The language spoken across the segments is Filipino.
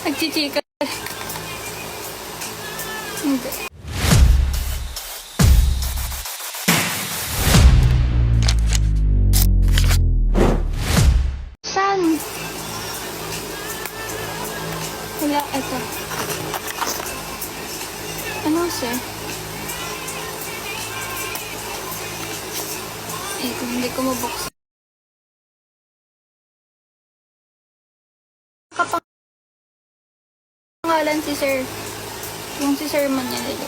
Nagchichika. Hindi. Saan? Wala, ito. Ano sir? Eh, kung hindi ko mabuksan. Kapangalan si sir. Yung si sir man niya nila.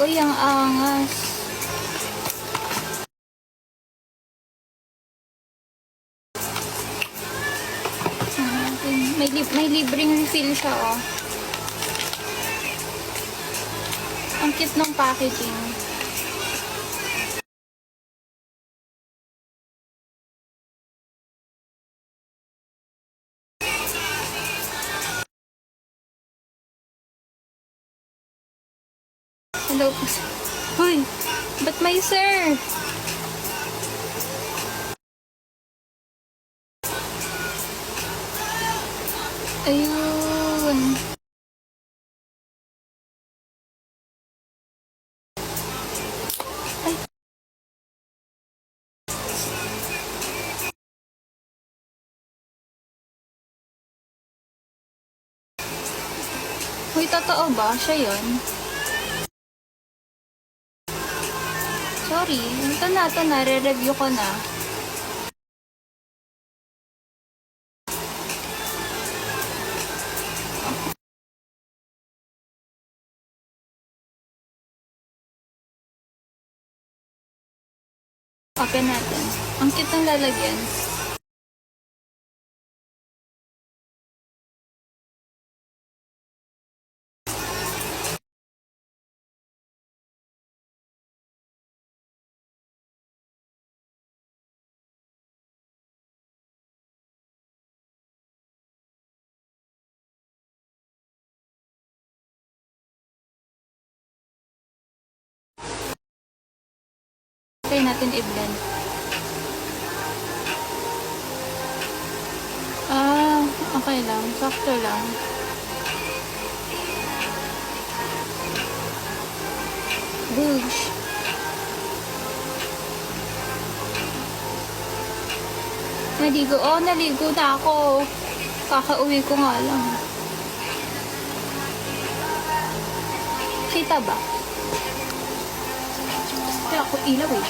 Uy, ang angas. May libreng refill siya, oh. Ang cute ng packaging. Hello po. Hoy, ba't may sir? Ayun. Ay. Hoy, totoo ba? Siya yun? Sorry. Ito na. Re-review ko na. Open natin. Ang cute ng lalagyan. Try natin i-blend. Ah, okay lang. Sakto lang. Boosh. Naligo. Oh, naligo na ako. Kakauwi ko nga lang. Kita ba? Kaya ako ilaw eh.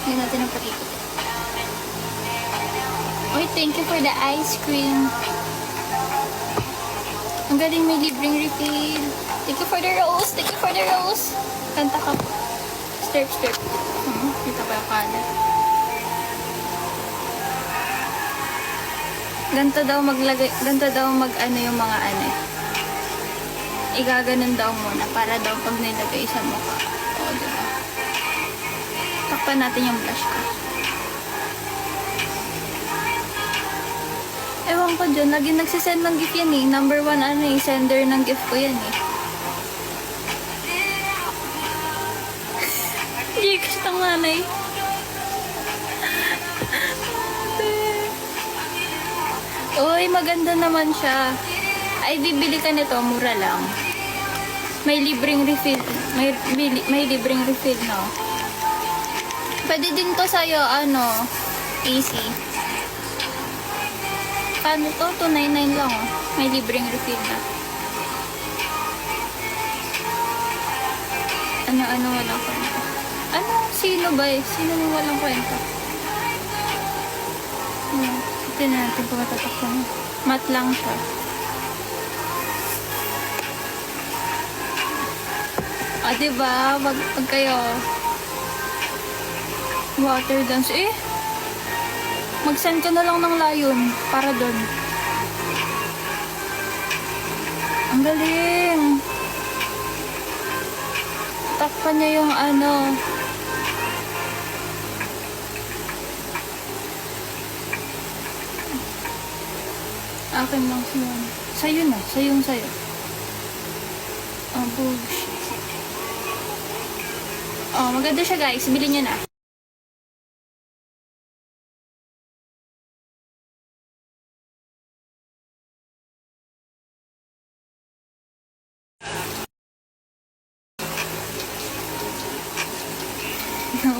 Hindi natin ang patikot. Oy, thank you for the ice cream. Ang galing, may libreng refill. Thank you for the rose. Thank you for the rose. Kanta ka po. Stirp, stirp. Kita pa yung kanan. Ganto daw mag-ano yung mga ano. Igaganon daw muna para daw pag nilagay sa mukha. Oo, diba? Takpan natin yung blush ko. Ewan ko dyan, lagi nagsisend ng gift yan eh. Number 1 ano eh, sender ng gift ko yan eh. Hindi gusto ng nanay. Uy, maganda naman siya. Ay, bibili ka nito, mura lang. May libreng refill. May libreng refill, no? Pwede din to sa'yo, ano, easy. Paano to? 299 lang, oh. May libreng refill na. Ano, walang kwenta. Ano? Sino ba eh? Sino yung walang kwenta? Tignan natin kung matatakpan. Matte lang siya. Ah, diba? Pag kayo water dance, eh, mag-send ka na lang ng layon para doon. Ang galing. Takpan niya yung ano. Akin lang siya. Sa'yo na. Sa'yo. Oh, bullshit. Oh, maganda siya guys. Bilhin niyo na. No.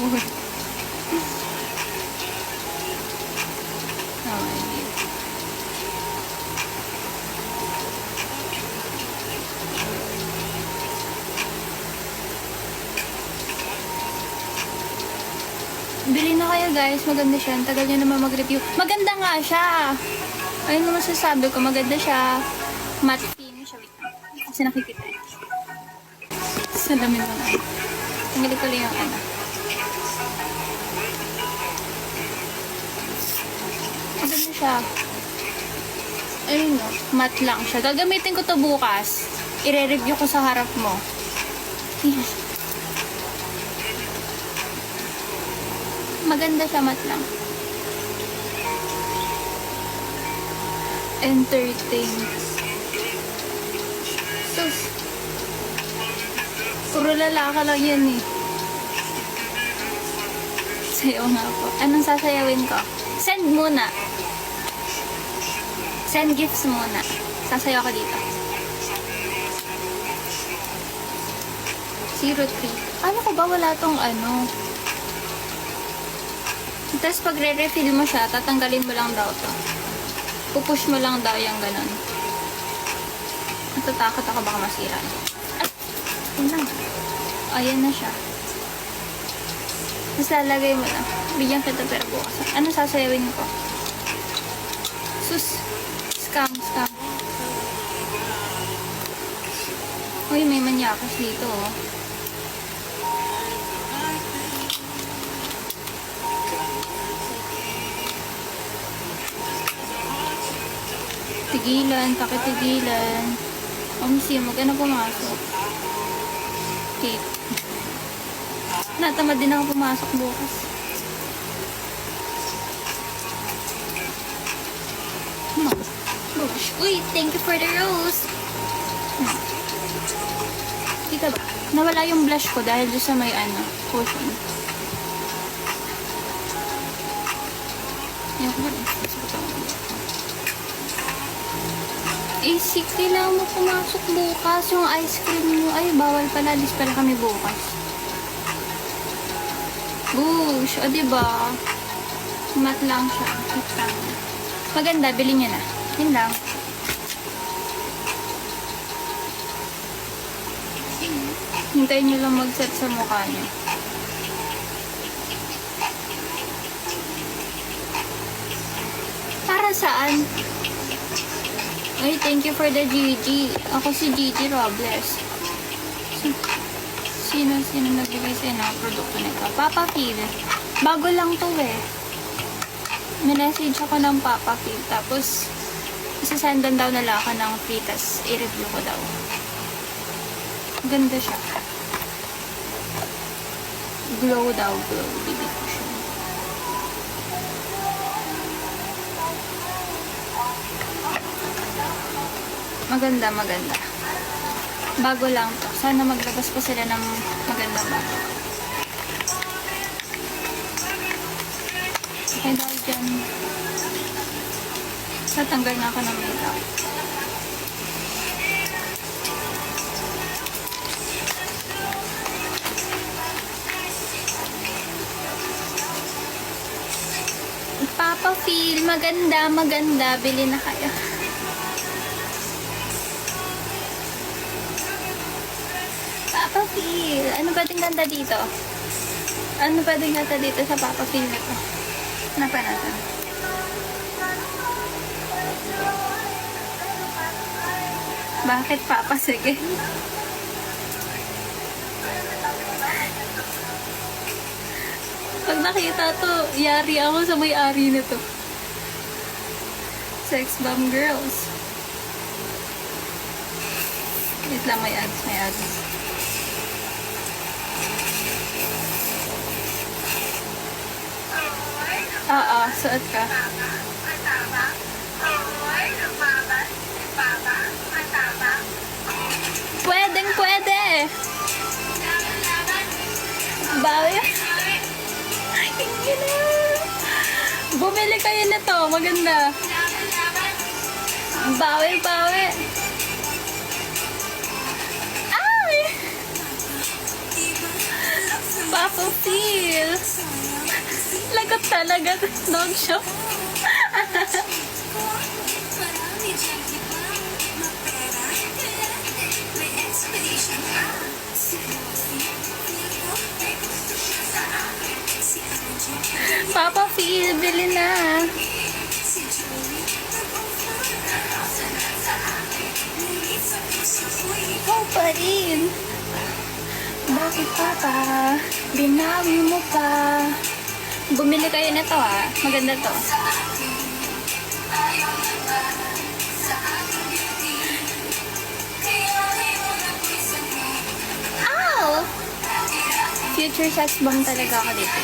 Bili na kayo guys, maganda siya. Ang tagal niya naman mag-review. Maganda nga siya. Ayun naman sasabi ko, maganda siya. Matte finish siya. Wait lang. Kasi nakikita niya. Salamin mo na. Tanggalin ko lang yung ano. Maganda siya. Ayun no, matte lang siya. Gagamitin ko to bukas. I-review ko sa harap mo. Maganda siya, matte lang. Entertain. Sus. Puro lalaka lang yan eh. Sayaw nga po. Anong sasayawin ko? Send muna. Send gifts muna. Sasayaw ko dito. 03. Ano ko ba? Wala tong ano. Tapos pag re-refill mo siya, tatanggalin mo lang daw to. Pupush mo lang daw yung ganun. Natatakot ako baka masira. Ay! Yun lang. Ayan na siya. Tapos lalagay mo na. Bigyan kita pero bukas. Ano sasayawin ko? Sus! Scam. Uy, may manyakas dito oh. Pakitigilan. Missy, magana pumasok. Kate. Natamad din ako pumasok bukas. Bush. Uy, thank you for the rose. Kita ba? Nawala yung blush ko dahil doon sa may ano, cushion. Yan ko ba rin? Kailangan mo pumasok bukas. Yung ice cream mo. Ay, bawal pala. Alis pala kami bukas. Bush. O, diba? Mat lang siya. Maganda. Bilhin niya na. Yun lang. Hintayin niyo lang mag-set sa mukha niya. Para saan? Ay, thank you for the GG. Ako si Gigi Robles. Sino nagbigay sa'yo ng produkto nito? Papa Phil. Bago lang to eh. Minessage ako ng Papa Phil. Tapos, isasendan daw nila ako ng free. Tas, i-review ko daw. Ganda siya. Glow daw, glow. Bibig ko siya. Maganda. Bago lang to. Sana maglabas pa sila ng maganda bago. Okay, dahil dyan. Tatanggal na ako ng makeup. Papa Phil, maganda. Bili na kayo. Papa Phil. Ano pwedeng ganda dito? Ano pwedeng ganda dito sa Papa Phil na to? Napanatan. Bakit Papa? Sige. Pag nakita to, yari ako sa may-ari na to. Sex bomb girls. Wait lang, may ads. Oo, suot ka. Pwedeng pwede. Bawi. Ay, na. Bumili kayo nito. Maganda. Bawi, bawi. Ay! Papa Phil. Lagot talaga. Dog show. Papa Phil, bili na. Oh, pa rin. Bakit papa? Binawi mo pa. Bumili kayo na to ah. Maganda to. Ow! Future sex bomb talaga ako dito.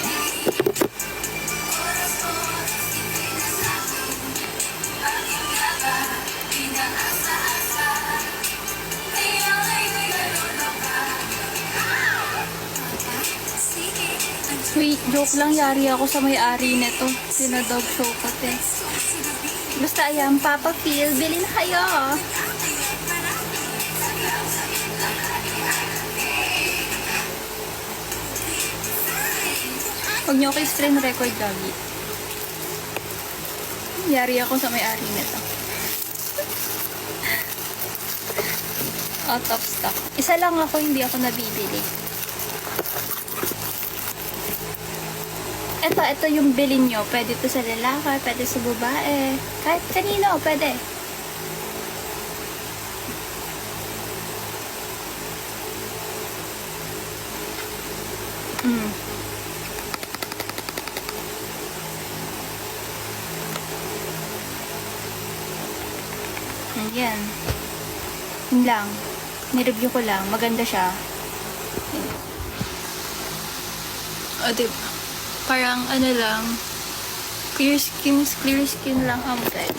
Wait, joke lang, yari ako sa may-ari nito. Sinadog show kasi. Basta ayan, Papa Phil, bilhin kayo. Huwag niyo ako stream record lagi. Yari ako sa may-ari nito. Out of stock. Isa lang ako, hindi ako nabibili. Ito yung bilhin nyo. Pwede to sa lalaki, pwede sa babae. Kahit kanino, pwede. Ayan. Yun lang. Nireview ko lang. Maganda siya. O, diba? Parang ano lang, clear skin lang ang brand.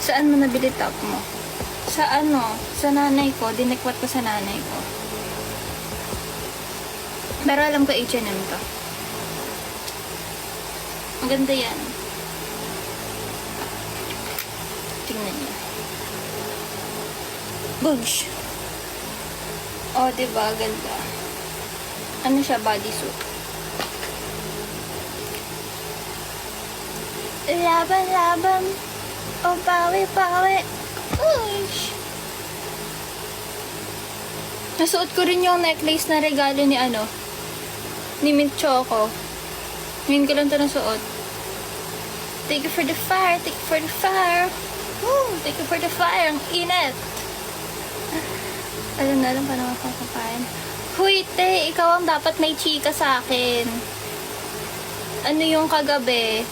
Saan mo nabili top mo? Sa ano? Sa nanay ko. Dinikwat ko sa nanay ko. Pero alam ko H&M to. Maganda yan. Tingnan niyo. Bugs. O, diba? Ganda. Ano siya? Bodysuit. Laban-laban. O, bawi-bawi. Ush. Nasuot ko rin yung necklace na regalo ni ni Mint Choco. Ngayon ko lang ito nasuot. Take it for the fire. Take it for the fire. Woo! Take it for the fire. Ang init. Alam na lang paano makakakain. Huy, te. Ikaw ang dapat may chika sa akin. Ano yung kagabi?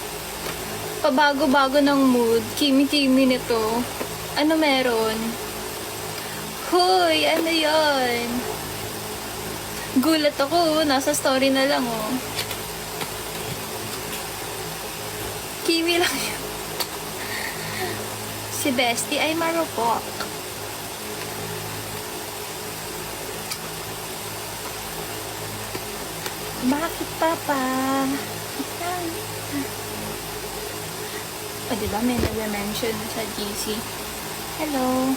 Pabago-bago ng mood. Kimi-kimi nito. Ano meron? Hoy, ano yon? Gulat ako. Nasa story na lang, oh. Kiwi lang yun. Si Bestie ay marupok. Bakit, Papa? O, diba may nag-mention sa GC. Hello.